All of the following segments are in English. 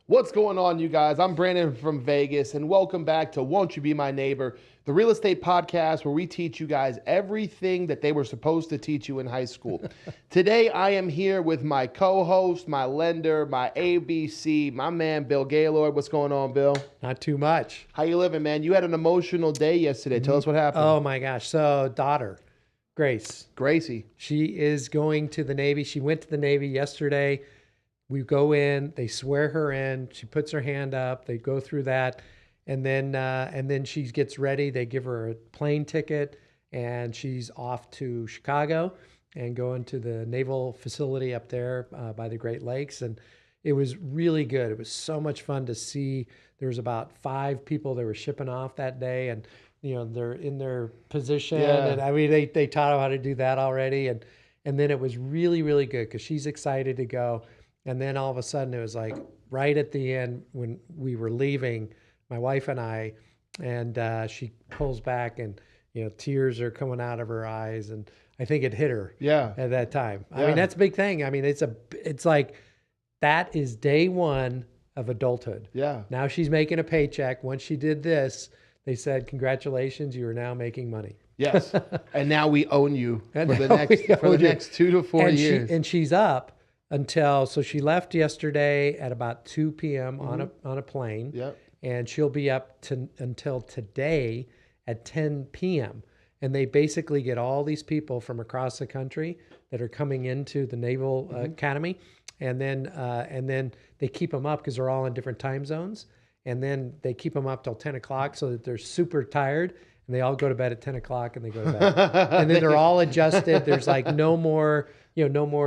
What's going on, you guys? I'm Brandon from Vegas, and welcome back to Won't You Be My Neighbor, the real estate podcast where we teach you guys everything that they were supposed to teach you in high school. Today, I am here with my co-host, my lender, my ABC, my man, Bill Gaylord. What's going on, Bill? Not too much. How you living, man? You had an emotional day yesterday. Tell us what happened. Oh my gosh. So daughter, Grace, Gracie. she is going to the Navy. She went to the Navy yesterday. We go in, they swear her in. She puts her hand up. They go through that. And then she gets ready. They give her a plane ticket and she's off to Chicago and going to the naval facility up there by the Great Lakes. And it was really good. It was so much fun to see. There was about 5 people that were shipping off that day, and they're in their position. Yeah. And I mean, they taught her how to do that already. And then it was really, really good because she's excited to go. And then all of a sudden it was like right at the end when we were leaving, my wife and I, and she pulls back and, tears are coming out of her eyes. And I think it hit her at that time. I mean, that's a big thing. I mean, it's like, that is day one of adulthood. Yeah. Now she's making a paycheck. Once she did this, they said, congratulations, you are now making money. Yes. And now we own you for the now next 2 to 4 years. And she's up so she left yesterday at about 2 p.m. on a plane. Yep. And she'll be up until today at 10 p.m. And they basically get all these people from across the country that are coming into the Naval Academy. And then they keep them up because they're all in different time zones. And then they keep them up till 10 o'clock so that they're super tired. And they all go to bed at 10 o'clock and they go to bed. And then they're all adjusted. There's like no more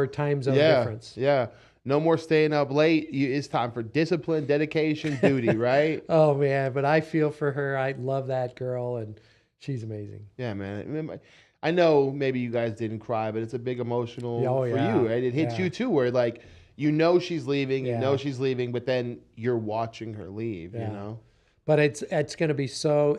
time zone difference. Yeah. No more staying up late. It's time for discipline, dedication, duty, right? Oh, man. But I feel for her. I love that girl, and she's amazing. Yeah, man. I know maybe you guys didn't cry, but it's a big emotional for you, right? It hits you too, where like, she's leaving, she's leaving, but then you're watching her leave, But it's going to be so,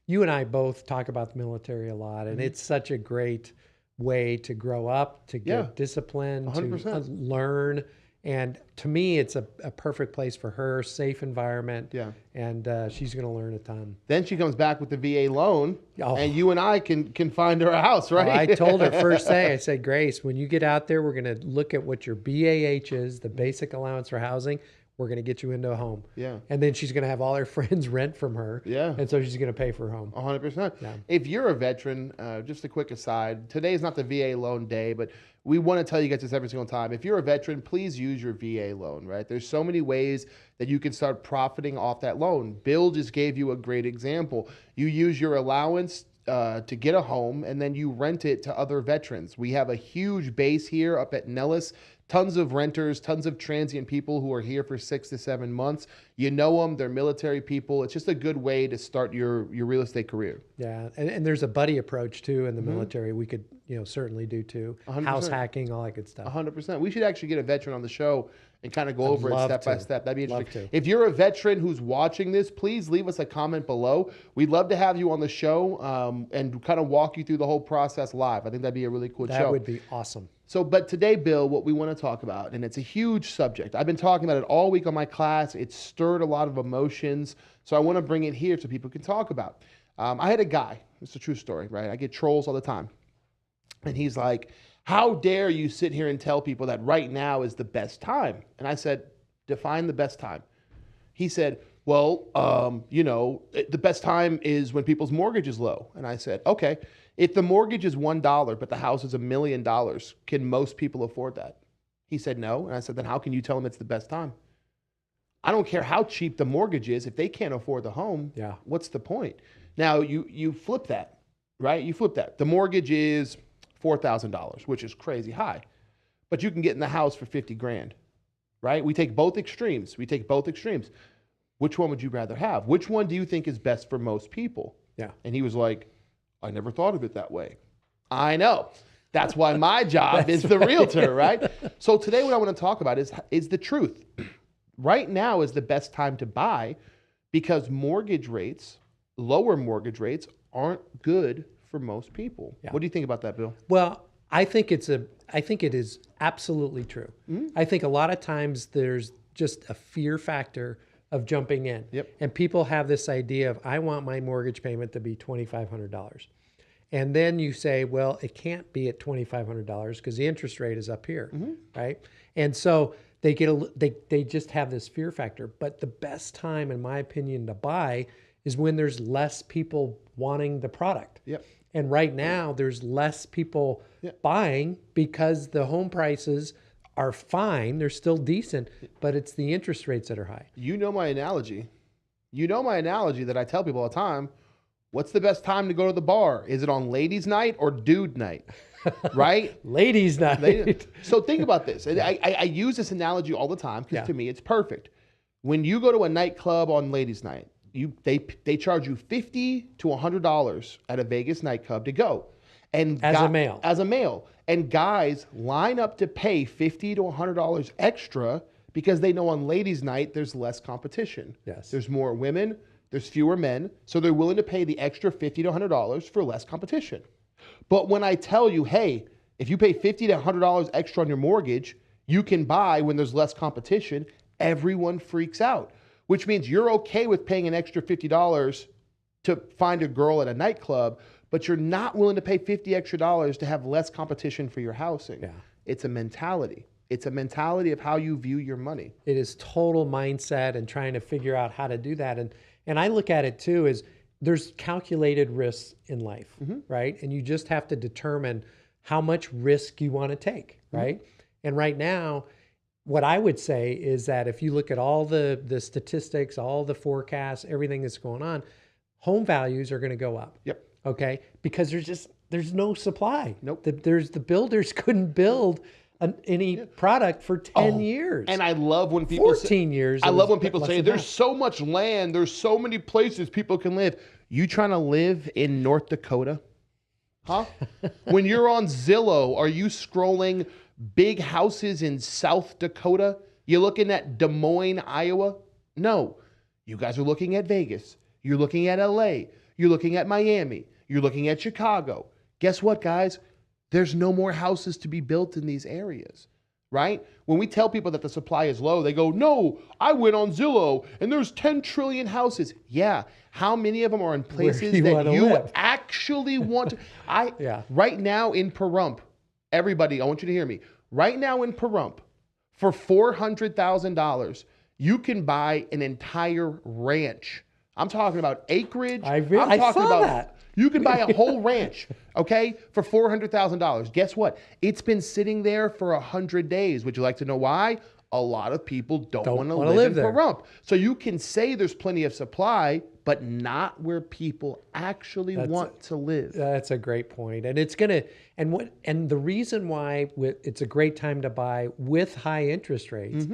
you and I both talk about the military a lot, and it's such a great way to grow up, to get discipline, 100%. to learn. And to me, it's a perfect place for her, safe environment. Yeah. And she's going to learn a ton. Then she comes back with the VA loan, and you and I can find her a house, right? I told her first thing, I said, Grace, when you get out there, we're going to look at what your BAH is, the basic allowance for housing. We're going to get you into a home. Yeah. And then she's going to have all her friends rent from her. Yeah. And so she's going to pay for a home. 100%. Yeah. If you're a veteran, just a quick aside, today is not the VA loan day, but we want to tell you guys this every single time. If you're a veteran, please use your VA loan, right? There's so many ways that you can start profiting off that loan. Bill just gave you a great example. You use your allowance to get a home, and then you rent it to other veterans. We have a huge base here up at Nellis. Tons of renters, tons of transient people who are here for 6 to 7 months. You know them, they're military people. It's just a good way to start your real estate career. Yeah, and there's a buddy approach too in the military. We could certainly do too. 100%. House hacking, all that good stuff. 100%. We should actually get a veteran on the show and kind of go over it step by step. That'd be interesting. If you're a veteran who's watching this, please leave us a comment below. We'd love to have you on the show and kind of walk you through the whole process live. I think that'd be a really cool show. That would be awesome. So, but today, Bill, what we want to talk about, and it's a huge subject. I've been talking about it all week on my class. It stirred a lot of emotions. So I want to bring it here so people can talk about. I had a guy, it's a true story, right? I get trolls all the time. And he's like, how dare you sit here and tell people that right now is the best time? And I said, define the best time. He said, well, the best time is when people's mortgage is low. And I said, okay, if the mortgage is $1, but the house is $1 million, can most people afford that? He said, no. And I said, then how can you tell them it's the best time? I don't care how cheap the mortgage is. If they can't afford the home, what's the point? Now, you flip that, right? You flip that. The mortgage is $4,000, which is crazy high. But you can get in the house for 50 grand, right? We take both extremes. Which one would you rather have? Which one do you think is best for most people? Yeah. And he was like, I never thought of it that way. I know. That's why my job is the realtor, right? So today what I want to talk about is the truth. Right now is the best time to buy because lower mortgage rates aren't good for most people. Yeah. What do you think about that, Bill? Well, I think it is absolutely true. Mm-hmm. I think a lot of times there's just a fear factor of jumping in. Yep. And people have this idea of, I want my mortgage payment to be $2,500. And then you say, well, it can't be at $2,500 because the interest rate is up here, right? And so they they just have this fear factor. But the best time, in my opinion, to buy is when there's less people wanting the product. Yep. And right now, there's less people buying because the home prices are fine. They're still decent, but it's the interest rates that are high. You know my analogy. You know my analogy that I tell people all the time. What's the best time to go to the bar? Is it on ladies' night or dude night? Right? Ladies' night. So think about this. I use this analogy all the time because to me it's perfect. When you go to a nightclub on ladies' night, they charge you $50 to $100 at a Vegas nightclub to go. And As a male. And guys line up to pay $50 to $100 extra because they know on ladies' night there's less competition. Yes. There's more women, there's fewer men, so they're willing to pay the extra $50 to $100 for less competition. But when I tell you, hey, if you pay $50 to $100 extra on your mortgage, you can buy when there's less competition, everyone freaks out, which means you're okay with paying an extra $50 to find a girl at a nightclub, but you're not willing to pay $50 extra to have less competition for your housing. Yeah. It's a mentality. It's a mentality of how you view your money. It is total mindset and trying to figure out how to do that. And I look at it too as there's calculated risks in life, right? And you just have to determine how much risk you want to take, right? And right now, what I would say is that if you look at all the statistics, all the forecasts, everything that's going on, home values are going to go up. Yep. Okay, because there's no supply. Nope. The builders couldn't build any product for 10 years. And I love when people 14 years. I love when people say there's so much land, there's so many places people can live. You trying to live in North Dakota? Huh? When you're on Zillow, are you scrolling big houses in South Dakota? You looking at Des Moines, Iowa? No. You guys are looking at Vegas. You're looking at LA. You're looking at Miami. You're looking at Chicago. Guess what, guys? There's no more houses to be built in these areas, right? When we tell people that the supply is low, they go, no, I went on Zillow and there's 10 trillion houses. Yeah. How many of them are in places that you actually want to? Right now in Pahrump, everybody, I want you to hear me. Right now in Pahrump, for $400,000, you can buy an entire ranch. I'm talking about acreage. I saw that. You can buy a whole ranch, okay, for $400,000. Guess what? It's been sitting there for 100 days. Would you like to know why? A lot of people don't want to live in Pahrump. So you can say there's plenty of supply, but not where people actually want to live. That's a great point. And it's going to, and the reason why it's a great time to buy with high interest rates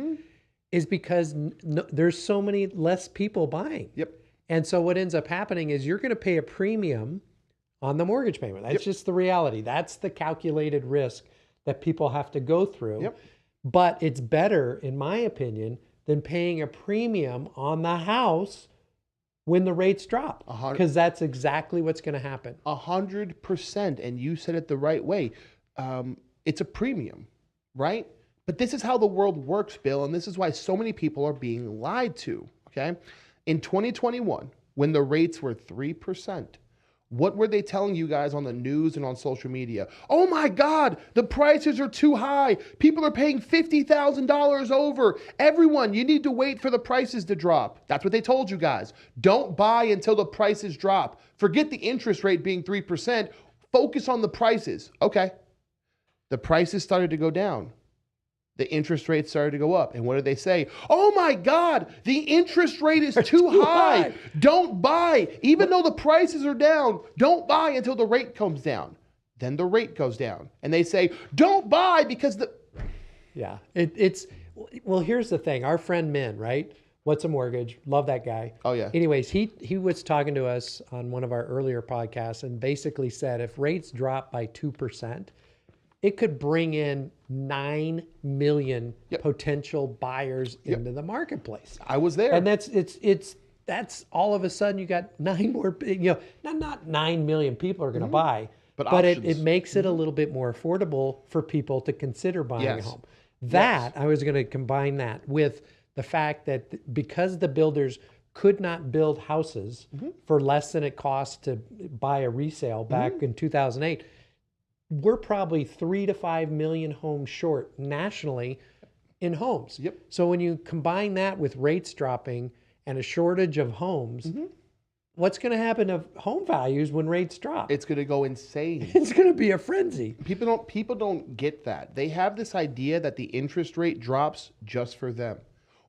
is because there's so many less people buying. Yep. And so what ends up happening is you're going to pay a premium on the mortgage payment. That's just the reality. That's the calculated risk that people have to go through. Yep. But it's better, in my opinion, than paying a premium on the house when the rates drop, because that's exactly what's going to happen. 100%. And you said it the right way. It's a premium, right? But this is how the world works, Bill. And this is why so many people are being lied to, okay? In 2021, when the rates were 3%, what were they telling you guys on the news and on social media? Oh my God, the prices are too high. People are paying $50,000 over. Everyone, you need to wait for the prices to drop. That's what they told you guys. Don't buy until the prices drop. Forget the interest rate being 3%. Focus on the prices. Okay. The prices started to go down. The interest rate started to go up. And what did they say? Oh my God, the interest rate is too high. Don't buy. Even though the prices are down, don't buy until the rate comes down. Then the rate goes down. And they say, don't buy because the... Yeah, well, here's the thing. Our friend Min, right? What's a Mortgage? Love that guy. Oh, yeah. Anyways, he was talking to us on one of our earlier podcasts and basically said if rates drop by 2%, it could bring in 9 million potential buyers into the marketplace. I was there. And that's all of a sudden you got 9 more, not 9 million people are going to buy, but it makes it a little bit more affordable for people to consider buying a home. I was going to combine that with the fact that because the builders could not build houses for less than it cost to buy a resale back in 2008, we're probably 3 to 5 million homes short nationally in homes. Yep. So when you combine that with rates dropping and a shortage of homes, what's going to happen to home values when rates drop? It's going to go insane. It's going to be a frenzy. People don't get that. They have this idea that the interest rate drops just for them,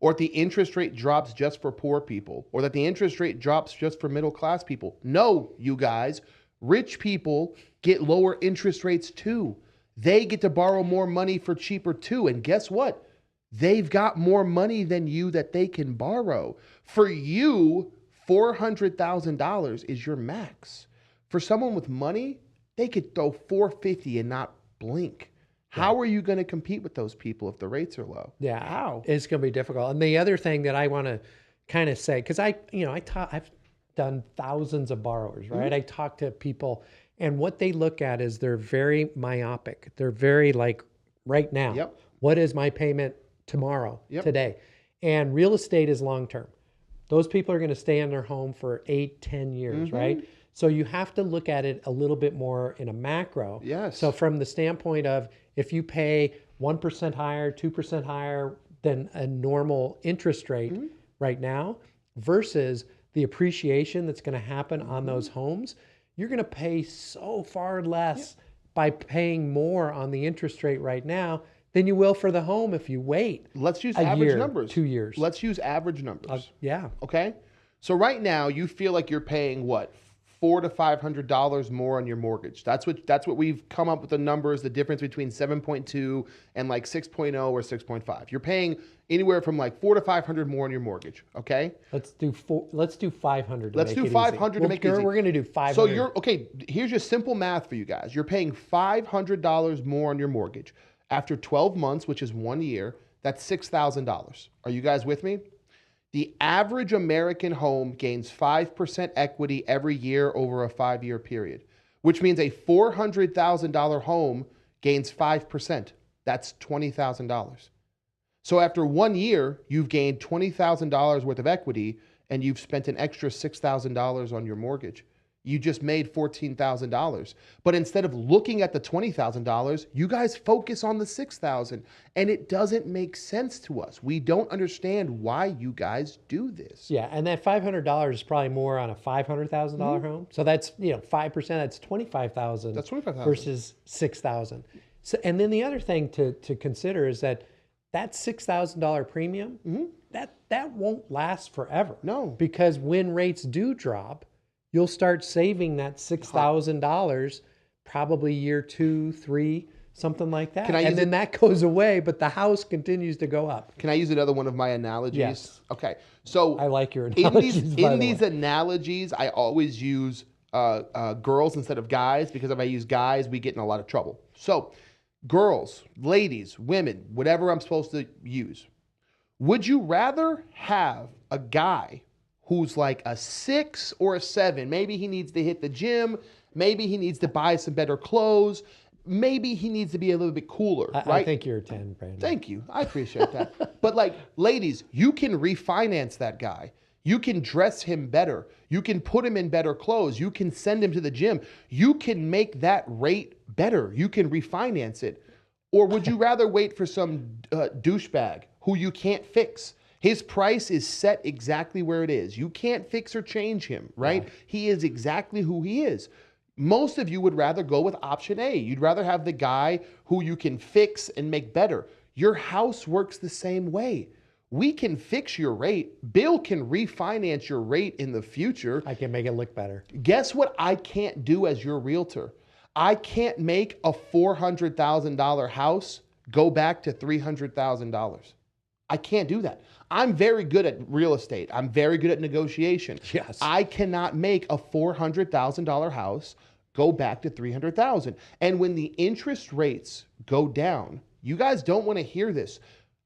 or that the interest rate drops just for poor people, or that the interest rate drops just for middle class people. No, you guys, rich people get lower interest rates too. They get to borrow more money for cheaper too. And guess what? They've got more money than you that they can borrow. For you, $400,000 is your max. For someone with money, they could throw $450 and not blink. How are you going to compete with those people if the rates are low? Yeah, How? it's going to be difficult. And the other thing that I want to kind of say, because I've done thousands of borrowers, right? I talk to people, and what they look at is they're very myopic. They're very like right now. Yep. What is my payment tomorrow, Yep. today? And real estate is long term. Those people are going to stay in their home for 8, 10 years, right? So you have to look at it a little bit more in a macro. Yes. So from the standpoint of if you pay 1% higher, 2% higher than a normal interest rate right now versus the appreciation that's going to happen on those homes, you're going to pay so far less by paying more on the interest rate right now than you will for the home if you wait. Let's use a average year, numbers. 2 years. Let's use average numbers. Yeah. Okay? So right now you feel like you're paying what? $400 to $500 more on your mortgage. That's what we've come up with the numbers, the difference between 7.2 and like 6.0 or 6.5. You're paying anywhere from like $400 to $500 more on your mortgage, okay? Let's do 500. Let's do 500 to make it easy. We're going to do 500. So here's your simple math for you guys. You're paying $500 more on your mortgage. After 12 months, which is 1 year, that's $6,000. Are you guys with me? The average American home gains 5% equity every year over a 5-year period, which means a $400,000 home gains 5%. That's $20,000. So after 1 year, you've gained $20,000 worth of equity and you've spent an extra $6,000 on your mortgage. You just made $14,000. But instead of looking at the $20,000, you guys focus on the $6,000, and it doesn't make sense to us. We don't understand why you guys do this. Yeah, and that $500 is probably more on a $500,000 home. So that's 5%. That's $25,000. That's $25,000 versus $6,000. So, and then the other thing to consider is that $6,000 premium that won't last forever. No, because when rates do drop, you'll start saving that $6,000 probably year 2, 3, something like that. And then that goes away, but the house continues to go up. Can I use another one of my analogies? Yes. Okay. So I like your analogies. In these analogies, I always use girls instead of guys, because if I use guys, we get in a lot of trouble. So girls, ladies, women, whatever I'm supposed to use. Would you rather have a guy who's like a 6 or a 7? Maybe he needs to hit the gym. Maybe he needs to buy some better clothes. Maybe he needs to be a little bit cooler, right? I think you're a 10, Brandon. Thank you. I appreciate that. But like, ladies, you can refinance that guy. You can dress him better. You can put him in better clothes. You can send him to the gym. You can make that rate better. You can refinance it. Or would you rather wait for some douchebag who you can't fix? His price is set exactly where it is. You can't fix or change him, right? Yeah. He is exactly who he is. Most of you would rather go with option A. You'd rather have the guy who you can fix and make better. Your house works the same way. We can fix your rate. Bill can refinance your rate in the future. I can make it look better. Guess what I can't do as your realtor? I can't make a $400,000 house go back to $300,000. I can't do that. I'm very good at real estate. I'm very good at negotiation. Yes. I cannot make a $400,000 house go back to $300,000. And when the interest rates go down, you guys don't want to hear this.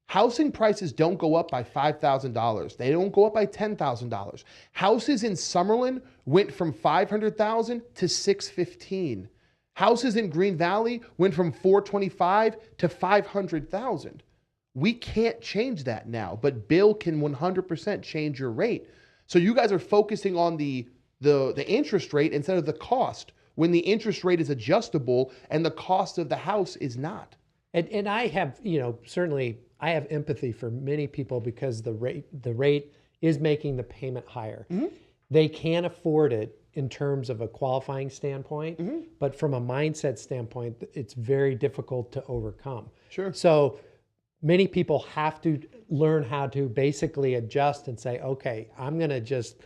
Housing prices don't go up by $5,000. They don't go up by $10,000. Houses in Summerlin went from $500,000 to $615,000. Houses in Green Valley went from $425,000 to $500,000. We can't change that now, but Bill can 100% change your rate. So you guys are focusing on the interest rate instead of the cost, when the interest rate is adjustable and the cost of the house is not. And I have, certainly I have empathy for many people because the rate is making the payment higher. They can't afford it in terms of a qualifying standpoint, but from a mindset standpoint, it's very difficult to overcome. Sure. So many people have to learn how to basically adjust and say, okay, I'm going to just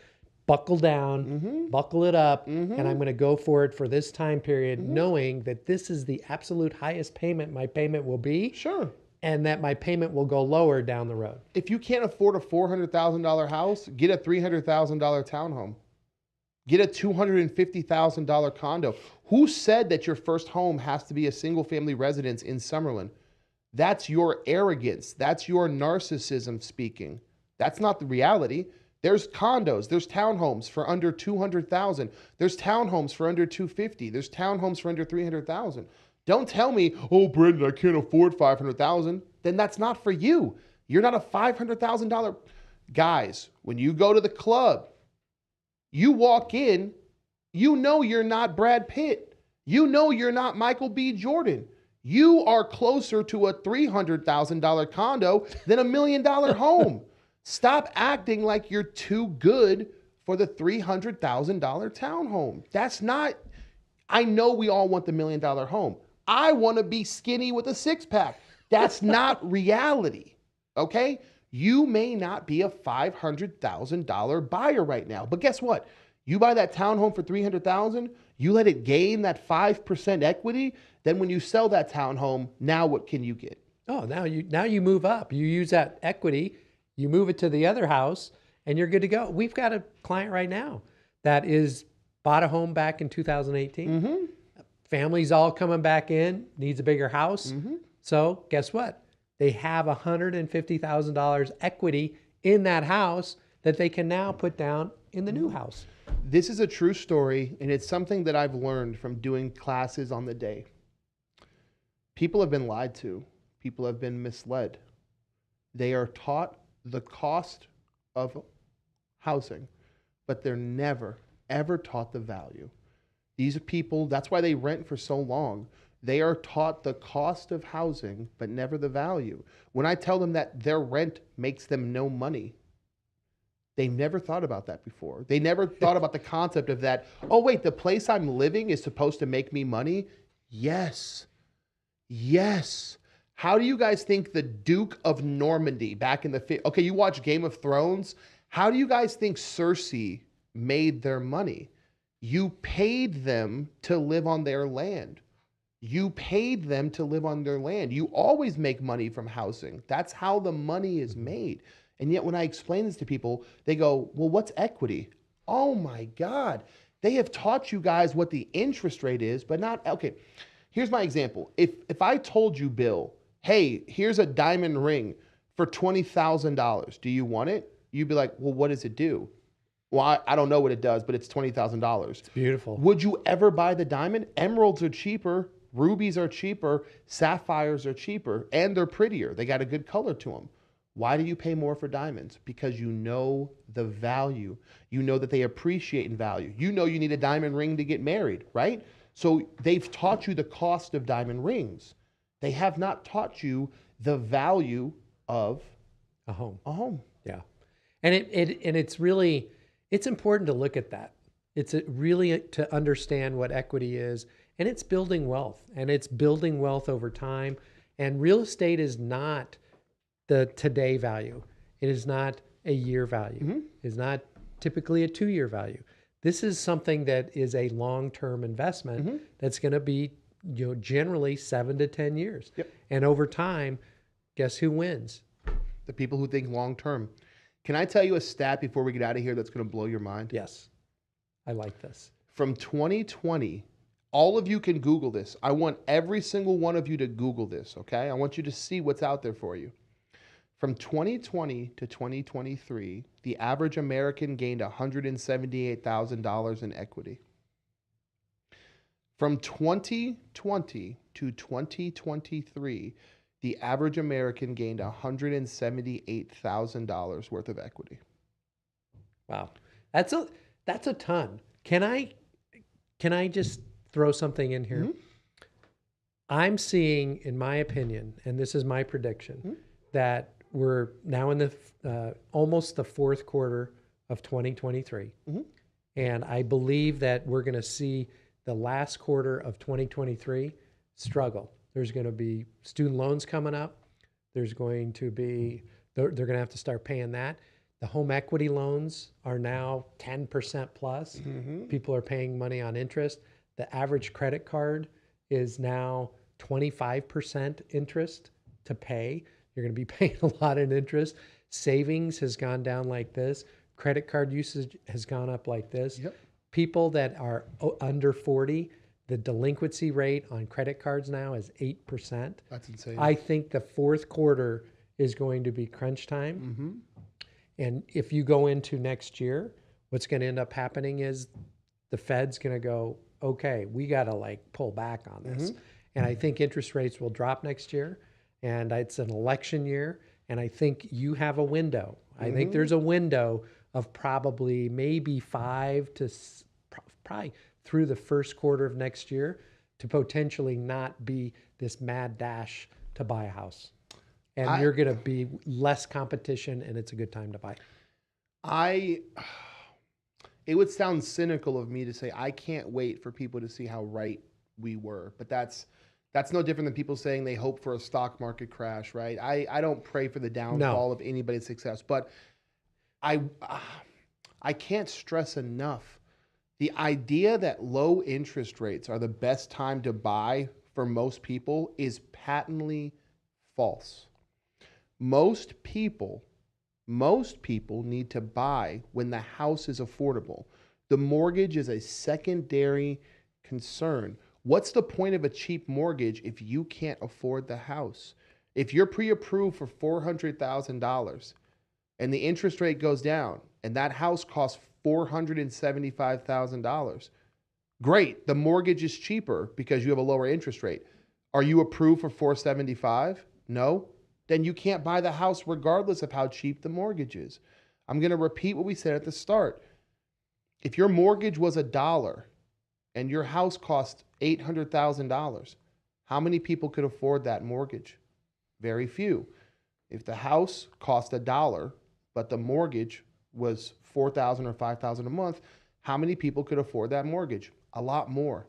buckle down, buckle it up, and I'm going to go for it for this time period, knowing that this is the absolute highest payment my payment will be. Sure. And that my payment will go lower down the road. If you can't afford a $400,000 house, get a $300,000 townhome. Get a $250,000 condo. Who said that your first home has to be a single family residence in Summerlin? That's your arrogance. That's your narcissism speaking. That's not the reality. There's condos, there's townhomes for under 200,000. There's townhomes for under 250. There's townhomes for under 300,000. Don't tell me, oh, Brendan, I can't afford 500,000. Then that's not for you. You're not a $500,000 guys. When you go to the club, you walk in, you know you're not Brad Pitt. You know you're not Michael B. Jordan. You are closer to a $300,000 condo than $1 million home. Stop acting like you're too good for the $300,000 townhome. That's not, I know we all want the $1 million home. I want to be skinny with a six-pack. That's not reality, okay? You may not be a $500,000 buyer right now, but guess what? You buy that townhome for $300,000, you let it gain that 5% equity, then when you sell that townhome, now what can you get? Oh, now you move up. You use that equity, you move it to the other house, and you're good to go. We've got a client right now that bought a home back in 2018. Family's all coming back in, needs a bigger house. So guess what? They have $150,000 equity in that house that they can now put down in the new house. This is a true story, and it's something that I've learned from doing classes on the day. People have been lied to. People have been misled. They are taught the cost of housing, but they're never, ever taught the value. These are people, that's why they rent for so long. They are taught the cost of housing, but never the value. When I tell them that their rent makes them no money, they never thought about that before. They never thought about the concept of that, oh wait, the place I'm living is supposed to make me money? Yes. Yes. How do you guys think the Duke of Normandy back in okay, you watch Game of Thrones? How do you guys think Cersei made their money? You paid them to live on their land. You paid them to live on their land. You always make money from housing. That's how the money is made. And yet when I explain this to people, they go, well, what's equity? Oh my God. They have taught you guys what the interest rate is, but not, okay. Here's my example. If I told you, Bill, hey, here's a diamond ring for $20,000. Do you want it? You'd be like, well, what does it do? Well, I don't know what it does, but it's $20,000. It's beautiful. Would you ever buy the diamond? Emeralds are cheaper. Rubies are cheaper. Sapphires are cheaper. And they're prettier. They got a good color to them. Why do you pay more for diamonds? Because you know the value. You know that they appreciate in value. You know you need a diamond ring to get married, right? So they've taught you the cost of diamond rings. They have not taught you the value of a home. A home. Yeah. And it's really, it's important to look at that. It's really to understand what equity is, and it's building wealth, and it's building wealth over time. And real estate is not the today value. It is not a year value. It's not typically a 2-year value. This is something that is a long-term investment that's going to be, generally 7 to 10 years. Yep. And over time, guess who wins? The people who think long-term. Can I tell you a stat before we get out of here that's going to blow your mind? Yes. I like this. From 2020, all of you can Google this. I want every single one of you to Google this, okay? I want you to see what's out there for you. From 2020 to 2023, the average American gained $178,000 in equity. From 2020 to 2023, the average American gained $178,000 worth of equity. Wow. That's a ton. Can I just throw something in here? Mhm. I'm seeing, in my opinion, and this is my prediction, that we're now in the almost the fourth quarter of 2023. And I believe that we're going to see the last quarter of 2023 struggle. There's going to be student loans coming up. There's going to be, they're going to have to start paying that. The home equity loans are now 10% plus. People are paying money on interest. The average credit card is now 25% interest to pay. You're going to be paying a lot in interest. Savings has gone down like this. Credit card usage has gone up like this. Yep. People that are under 40, the delinquency rate on credit cards now is 8%. That's insane. I think the fourth quarter is going to be crunch time. And if you go into next year, what's going to end up happening is the Fed's going to go, okay, we got to like pull back on this. And I think interest rates will drop next year. And it's an election year. And I think you have a window. I think there's a window of probably maybe probably through the first quarter of next year to potentially not be this mad dash to buy a house. And you're going to be less competition, and it's a good time to buy. It would sound cynical of me to say I can't wait for people to see how right we were, but that's no different than people saying they hope for a stock market crash, right? I don't pray for the downfall of anybody's success, but I can't stress enough the idea that low interest rates are the best time to buy for most people is patently false. Most people need to buy when the house is affordable. The mortgage is a secondary concern. What's the point of a cheap mortgage if you can't afford the house? If you're pre-approved for $400,000 and the interest rate goes down and that house costs $475,000, great. The mortgage is cheaper because you have a lower interest rate. Are you approved for $475,000? No. Then you can't buy the house regardless of how cheap the mortgage is. I'm going to repeat what we said at the start. If your mortgage was $1 and your house cost $800,000, how many people could afford that mortgage? Very few. If the house cost $1, but the mortgage was $4,000 or $5,000 a month, how many people could afford that mortgage? A lot more.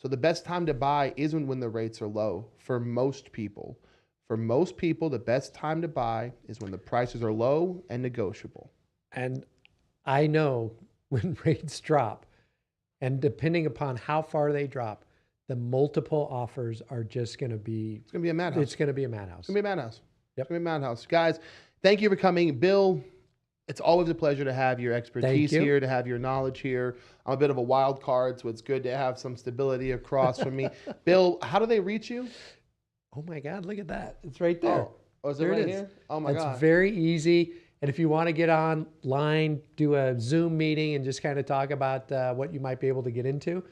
So the best time to buy isn't when the rates are low for most people. For most people, the best time to buy is when the prices are low and negotiable. And I know when rates drop, and depending upon how far they drop, the multiple offers are just going to be... It's going to be a madhouse. It's going to be a madhouse. It's going to be a madhouse. Yep. It's going to be a madhouse. Guys, thank you for coming. Bill, it's always a pleasure to have your expertise here, to have your knowledge here. I'm a bit of a wild card, so it's good to have some stability across from me. Bill, how do they reach you? Oh my God, look at that. It's right there. Oh, is it right here? Oh my God. It's very easy. And if you want to get online, do a Zoom meeting and just kind of talk about what you might be able to get into,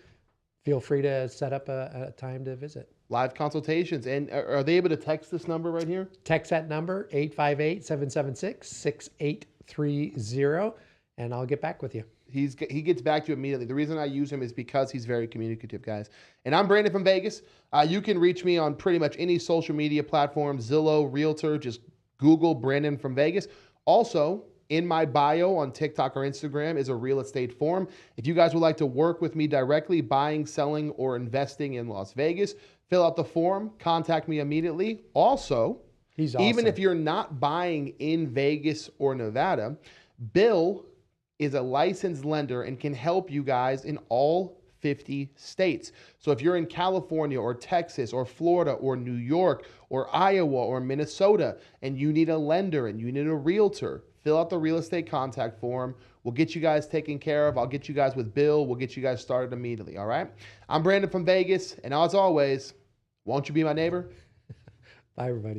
feel free to set up a time to visit. Live consultations. And are they able to text this number right here? Text that number, 858-776-6830, and I'll get back with you. He gets back to you immediately. The reason I use him is because he's very communicative, guys. And I'm Brandon from Vegas. You can reach me on pretty much any social media platform, Zillow, Realtor, just Google Brandon from Vegas. Also, in my bio on TikTok or Instagram is a real estate form. If you guys would like to work with me directly, buying, selling, or investing in Las Vegas, fill out the form, contact me immediately. Also, he's awesome. Even if you're not buying in Vegas or Nevada, Bill is a licensed lender and can help you guys in all 50 states. So if you're in California or Texas or Florida or New York or Iowa or Minnesota and you need a lender and you need a realtor, fill out the real estate contact form. We'll get you guys taken care of. I'll get you guys with Bill. We'll get you guys started immediately, all right? I'm Brandon from Vegas, and as always, won't you be my neighbor? Bye, everybody.